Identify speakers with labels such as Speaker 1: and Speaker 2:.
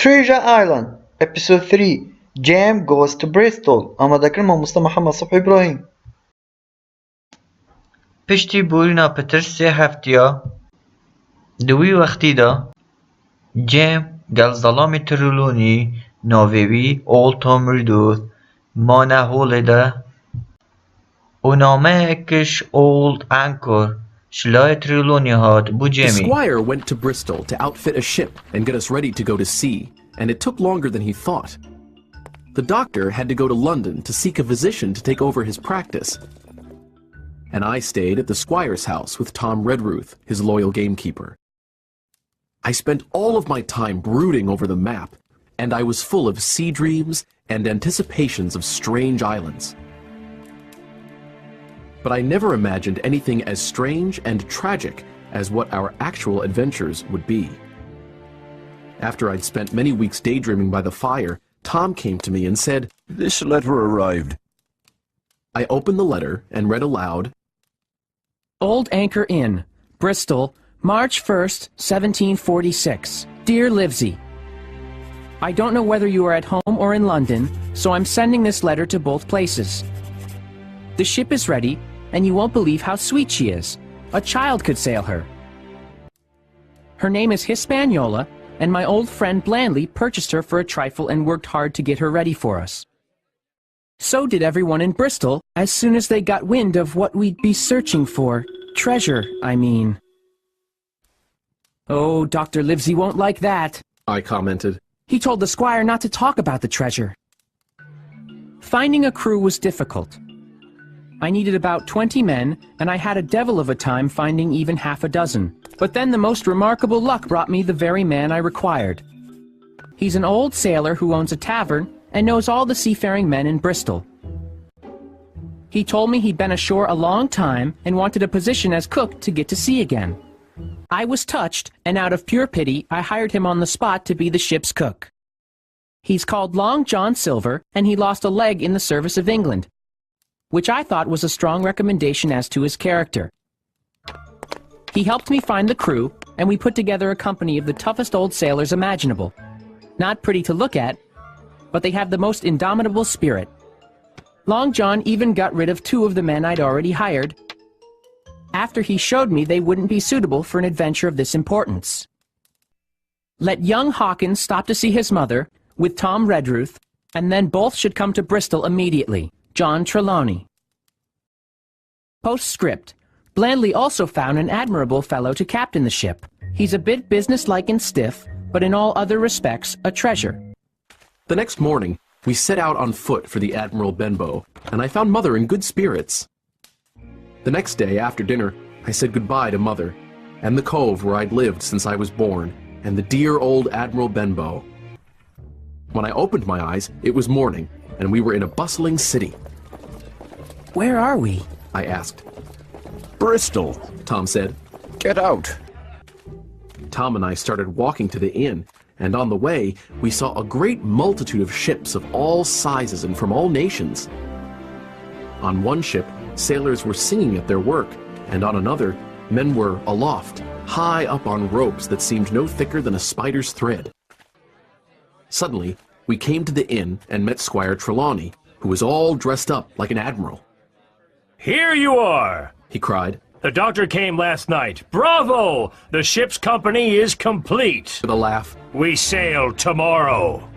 Speaker 1: Treasure Island Episode 3 Jam Goes to Bristol آمادەکردن مامۆستا محمد صبحي إبراهيم. پشتی بورینا پتر سێ هەفتەیە دووی وەختیدا جێم گەل زەڵامی ترۆلۆنی ناوێوی ئۆڵد تۆم ڕیدۆت مانە هۆڵێدا و نامەیەکش ئۆڵد ئەنکۆر شلای ترۆلۆنی هات بۆ جێمی.
Speaker 2: The squire went to Bristol to outfit a ship and get us ready to go to sea, and it took longer than he thought. The doctor had to go to London to seek a physician to take over his practice. And I stayed at the squire's house with Tom Redruth, his loyal gamekeeper. I spent all of my time brooding over the map, and I was full of sea dreams and anticipations of strange islands. But I never imagined anything as strange and tragic as what our actual adventures would be. After I'd spent many weeks daydreaming by the fire, Tom came to me and said,
Speaker 3: "This letter arrived."
Speaker 2: I opened the letter and read aloud,
Speaker 4: Old Anchor Inn, Bristol, March 1st, 1746. Dear Livesey, I don't know whether you are at home or in London, so I'm sending this letter to both places. The ship is ready, and you won't believe how sweet she is. A child could sail her. Her name is Hispaniola, and my old friend Blandley purchased her for a trifle and worked hard to get her ready for us. So did everyone in Bristol as soon as they got wind of what we'd be searching for. Treasure, I mean. Oh, Dr. Livesey won't like that,
Speaker 2: I commented.
Speaker 4: He told the squire not to talk about the treasure. Finding a crew was difficult. I needed about 20 men, and I had a devil of a time finding even half a dozen. But then the most remarkable luck brought me the very man I required. He's an old sailor who owns a tavern and knows all the seafaring men in Bristol. He told me he'd been ashore a long time and wanted a position as cook to get to sea again. I was touched, and out of pure pity, I hired him on the spot to be the ship's cook. He's called Long John Silver, and he lost a leg in the service of England, which I thought was a strong recommendation as to his character. He helped me find the crew, and we put together a company of the toughest old sailors imaginable. Not pretty to look at, but they have the most indomitable spirit. Long John even got rid of 2 of the men I'd already hired, after he showed me they wouldn't be suitable for an adventure of this importance. Let young Hawkins stop to see his mother, with Tom Redruth, and then both should come to Bristol immediately. John Trelawney. Postscript. Blandley also found an admirable fellow to captain the ship. He's a bit businesslike and stiff, but in all other respects, a treasure.
Speaker 2: The next morning, we set out on foot for the Admiral Benbow, and I found Mother in good spirits. The next day, after dinner, I said goodbye to Mother, and the cove where I'd lived since I was born, and the dear old Admiral Benbow. When I opened my eyes, it was morning, and we were in a bustling city.
Speaker 4: Where are we?
Speaker 2: I asked.
Speaker 3: "Bristol,"
Speaker 2: Tom said.
Speaker 3: "Get out."
Speaker 2: Tom and I started walking to the inn, and on the way, we saw a great multitude of ships of all sizes and from all nations. On one ship, sailors were singing at their work, and on another, men were aloft, high up on ropes that seemed no thicker than a spider's thread. Suddenly, we came to the inn and met Squire Trelawney, who was all dressed up like an admiral.
Speaker 5: "Here you are!"
Speaker 2: he cried.
Speaker 5: "The doctor came last night. Bravo! The ship's company is complete."
Speaker 2: With a laugh,
Speaker 5: "We sail tomorrow."